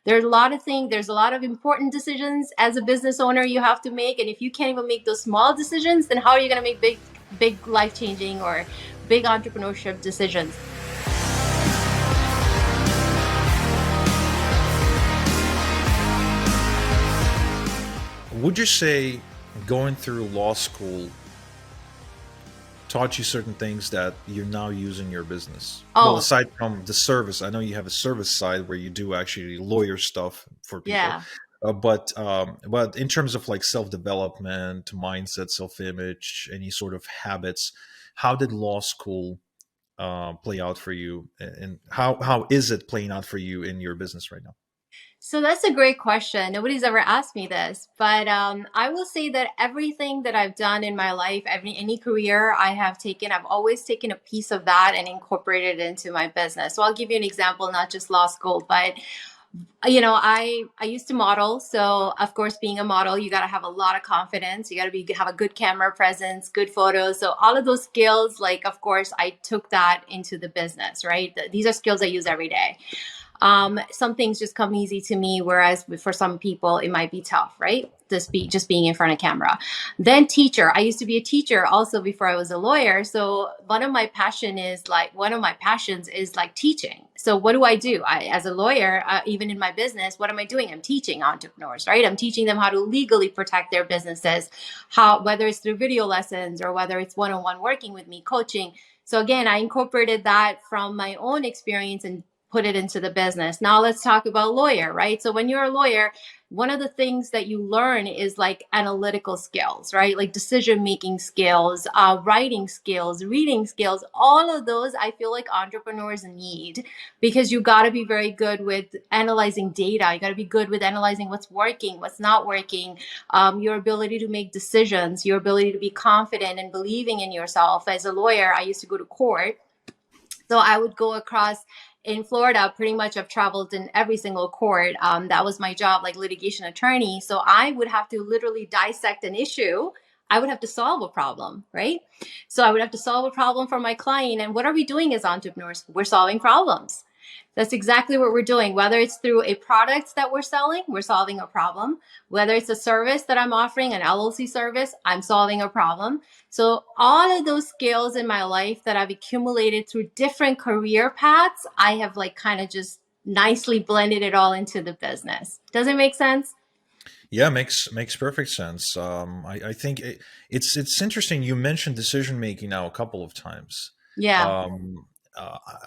There's a lot of things, there's a lot of important decisions as a business owner you have to make. And if you can't even make those small decisions, then how are you going to make big life changing or big entrepreneurship decisions? Would you say going through law school taught you certain things that you're now using in your business? Well, Oh, aside from the service, I know you have a service side where you do actually lawyer stuff for people. yeah. But in terms of like self development, mindset, self image, any sort of habits, how did law school play out for you, and how is it playing out for you in your business right now? So that's a great question. Nobody's ever asked me this, but I will say that everything that I've done in my life, any career I have taken, I've always taken a piece of that and incorporated it into my business. So I'll give you an example, not just law school, but I used to model. So of course, being a model, you got to have a lot of confidence. You got to be have a good camera presence, good photos. So all of those skills, like of course, I took that into the business. Right, these are skills I use every day. Some things just come easy to me, whereas for some people it might be tough, right? Just being in front of camera. Then teacher. I used to be a teacher also before I was a lawyer. So one of my passions is like teaching. So what do I do? As a lawyer, even in my business, what am I doing? I'm teaching entrepreneurs, right? I'm teaching them how to legally protect their businesses, how whether it's through video lessons or whether it's one-on-one working with me, coaching. So again, I incorporated that from my own experience and put it into the business. Now let's talk about lawyer, right? So when you're a lawyer, one of the things that you learn is like analytical skills, right? Like decision making skills, writing skills, reading skills. All of those I feel like entrepreneurs need, because you got to be very good with analyzing data. You got to be good with analyzing what's working, what's not working, your ability to make decisions, your ability to be confident and believing in yourself. As a lawyer, I used to go to court, so I would go across in Florida. Pretty much I've traveled in every single court. That was my job, like litigation attorney. So I would have to literally dissect an issue. I would have to solve a problem, right? So I would have to solve a problem for my client. And what are we doing as entrepreneurs? We're solving problems. That's exactly what we're doing. Whether it's through a product that we're selling, we're solving a problem. Whether it's a service that I'm offering, an LLC service, I'm solving a problem. So all of those skills in my life that I've accumulated through different career paths, I have like kind of just nicely blended it all into the business. Does it make sense? Yeah, makes perfect sense. I think it's interesting. You mentioned decision making now a couple of times. Yeah. Um,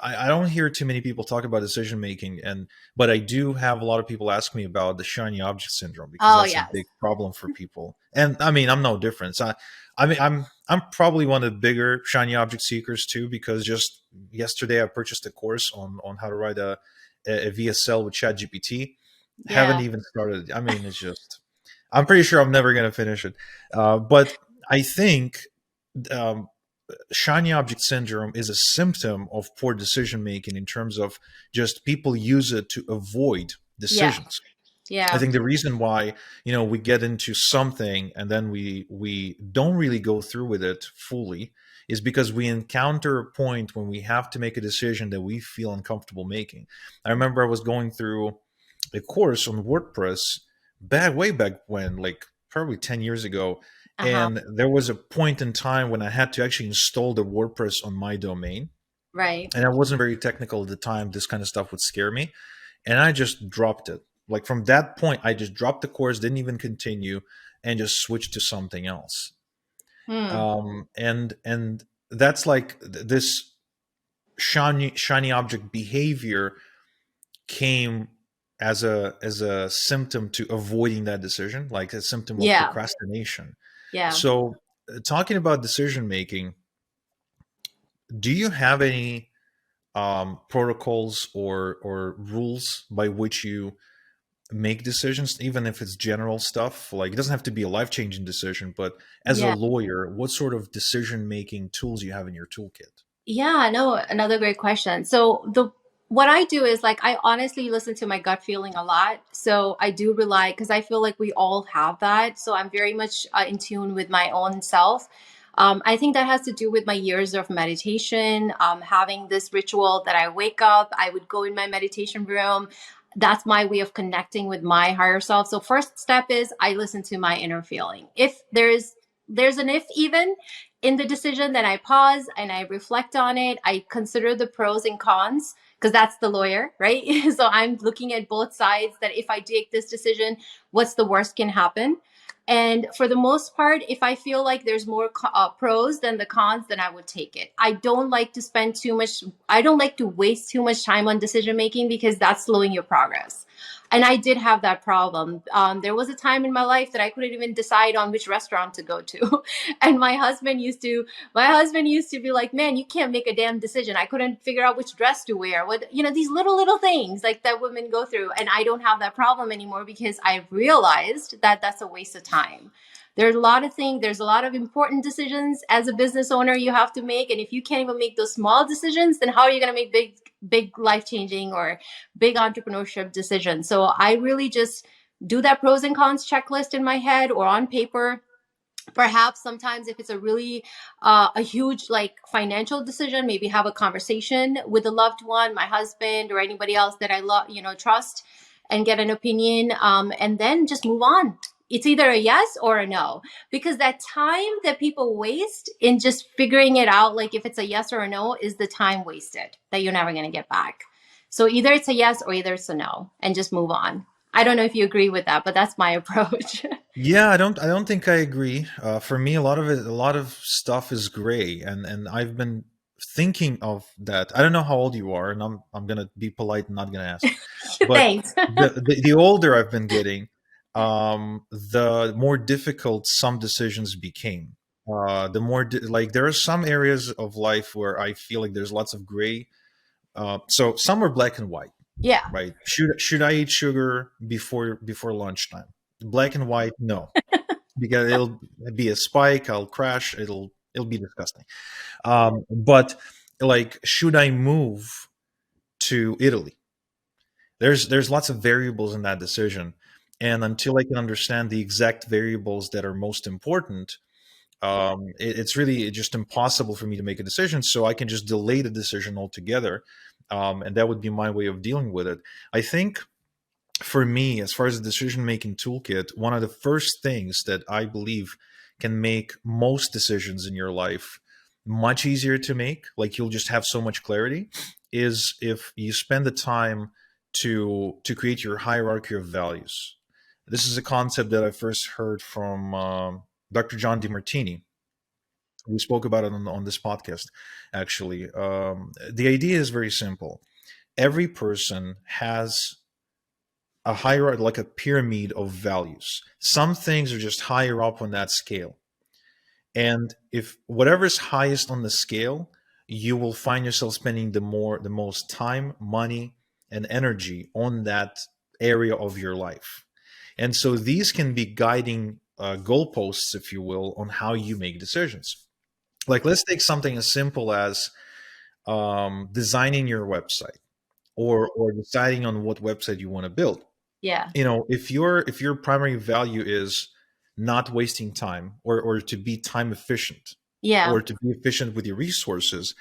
I don't hear too many people talk about decision making, and but I do have a lot of people ask me about the shiny object syndrome because Oh, that's a yes. big problem for people. And I mean, I'm no different. So I mean, I'm probably one of the bigger shiny object seekers too, because just yesterday I purchased a course on how to write a VSL with ChatGPT. Haven't Yeah. even started. I mean, it's just, I'm pretty sure I'm never going to finish it. But I think um, shiny object syndrome is a symptom of poor decision making in terms of just people use it to avoid Yeah. decisions. I Yeah. think the reason why we get into something and then we don't really go through with it fully is because we encounter a point when we have to make a decision that we feel uncomfortable making. I remember I was going through a course on WordPress way back when, like probably 10 years ago. Uh-huh. And there was a point in time when I had to actually install the WordPress on my domain. Right. And I wasn't very technical at the time. This kind of stuff would scare me. And I just dropped it. Like from that point, I just dropped the course, didn't even continue, and just switched to something else. Hmm. And that's like this shiny object behavior came as a symptom to avoiding that decision, like a symptom of Yeah. procrastination. Yeah. So, talking about decision making, do you have any protocols or rules by which you make decisions, even if it's general stuff? Like it doesn't have to be a life changing decision, but as a Yeah. lawyer, what sort of decision making tools you have in your toolkit? Yeah, no, another great question. So the what I do is like I honestly listen to my gut feeling a lot. So I do rely because I feel like we all have that. So I'm very much in tune with my own self. I think that has to do with my years of meditation, having this ritual that I wake up, I would go in my meditation room. That's my way of connecting with my higher self. So first step is I listen to my inner feeling. If there's an if even in the decision, then I pause and I reflect on it. I consider the pros and cons because that's the lawyer, right? So I'm looking at both sides, that if I take this decision, what's the worst can happen. And for the most part, if I feel like there's more pros than the cons, then I would take it. I don't like to spend too much, I don't like to waste too much time on decision making because that's slowing your progress. And I did have that problem. There was a time in my life that I couldn't even decide on which restaurant to go to. And my husband used to be like, man, you can't make a damn decision. I couldn't figure out which dress to wear. What, these little things like that women go through. And I don't have that problem anymore because I realized that that's a waste of time. There's a lot of things, there's a lot of important decisions as a business owner you have to make. And if you can't even make those small decisions, then how are you going to make big life changing or big entrepreneurship decisions? So I really just do that pros and cons checklist in my head or on paper. Perhaps sometimes if it's a really a huge like financial decision, maybe have a conversation with a loved one, my husband or anybody else that I love, trust, and get an opinion, and then just move on. It's either a yes or a no, because that time that people waste in just figuring it out, like if it's a yes or a no, is the time wasted that you're never going to get back. So either it's a yes or either it's a no, and just move on. I don't know if you agree with that, but that's my approach. Yeah, I don't think I agree. For me, a lot of stuff is gray, and I've been thinking of that. I don't know how old you are, and I'm gonna be polite and not gonna ask. But Thanks. the older I've been getting, the more difficult some decisions became. The more like there are some areas of life where I feel like there's lots of gray. So some are black and white, Yeah. right? Should I eat sugar before lunchtime? Black and white, no, because it'll be a spike. I'll crash. It'll be disgusting. But like, should I move to Italy? There's lots of variables in that decision, and until I can understand the exact variables that are most important, it's really just impossible for me to make a decision. So I can just delay the decision altogether, and that would be my way of dealing with it. I think for me, as far as the decision making toolkit, one of the first things that I believe can make most decisions in your life much easier to make, like you'll just have so much clarity, is if you spend the time to create your hierarchy of values. This is a concept that I first heard from Dr. John DeMartini. We spoke about it on this podcast, actually. The idea is very simple. Every person has a hierarchy, like a pyramid of values. Some things are just higher up on that scale. And if whatever's highest on the scale, you will find yourself spending the most time, money, and energy on that area of your life. And so these can be guiding goalposts, if you will, on how you make decisions. Like, let's take something as simple as designing your website, or deciding on what website you want to build. Yeah. If your primary value is not wasting time, or to be time efficient, Yeah. or to be efficient with your resources,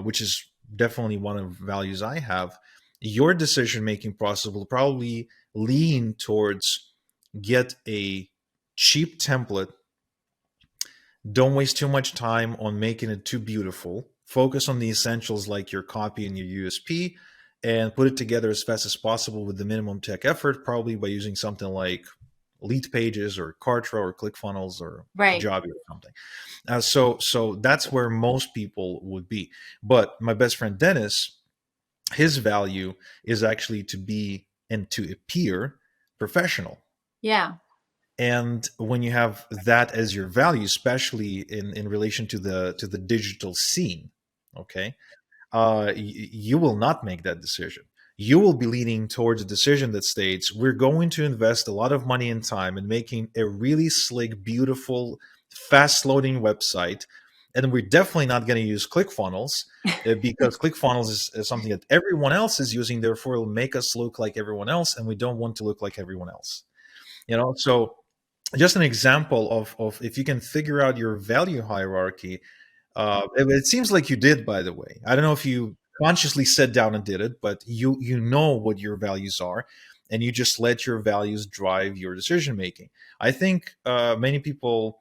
which is definitely one of the values I have, your decision making process will probably lean towards get a cheap template. Don't waste too much time on making it too beautiful. Focus on the essentials like your copy and your USP, and put it together as fast as possible with the minimum tech effort, probably by using something like Lead Pages or Kartra or ClickFunnels or Right. Kajabi or something. So that's where most people would be. But my best friend Dennis, his value is actually to be and to appear professional. Yeah. And when you have that as your value, especially in relation to the digital scene, okay, you will not make that decision. You will be leaning towards a decision that states we're going to invest a lot of money and time in making a really slick, beautiful, fast loading website. And we're definitely not going to use ClickFunnels because ClickFunnels is something that everyone else is using. Therefore, it'll make us look like everyone else, and we don't want to look like everyone else. So just an example of if you can figure out your value hierarchy. It seems like you did, by the way. I don't know if you consciously sat down and did it, but you know what your values are, and you just let your values drive your decision making. I think many people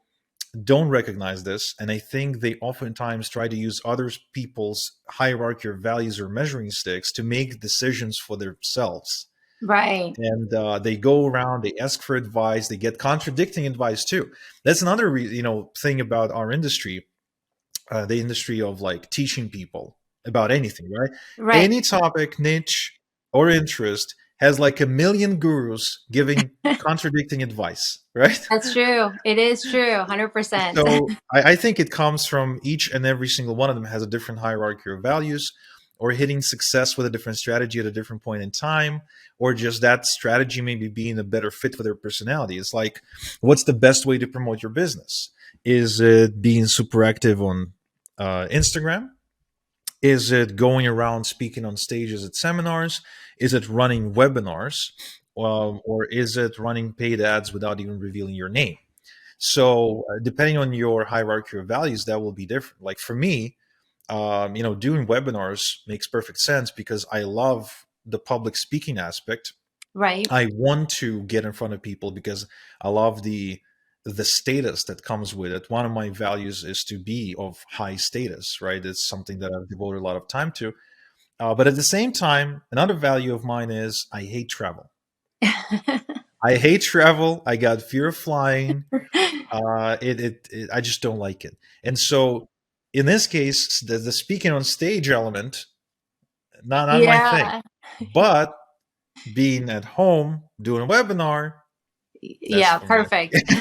don't recognize this, and I think they oftentimes try to use other people's hierarchy of values or measuring sticks to make decisions for themselves. Right. And they go around, they ask for advice, they get contradicting advice too. That's another thing about our industry, the industry of like teaching people about anything, right? Right. Any topic, niche, or interest has like a million gurus giving contradicting advice, right? That's true. It is true. 100%. So I think it comes from each and every single one of them has a different hierarchy of values, or hitting success with a different strategy at a different point in time, or just that strategy maybe being a better fit for their personality. It's like, what's the best way to promote your business? Is it being super active on Instagram? Is it going around speaking on stages at seminars? Is it running webinars? Or is it running paid ads without even revealing your name? So, depending on your hierarchy of values, that will be different. Like for me, doing webinars makes perfect sense because I love the public speaking aspect. Right. I want to get in front of people because I love the status that comes with it. One of my values is to be of high status, right? It's something that I've devoted a lot of time to. But at the same time, another value of mine is I hate travel. I hate travel. I got fear of flying. I just don't like it. And so, in this case, the speaking on stage element, not my thing. Yeah. But being at home doing a webinar, that's Yeah, for me. perfect.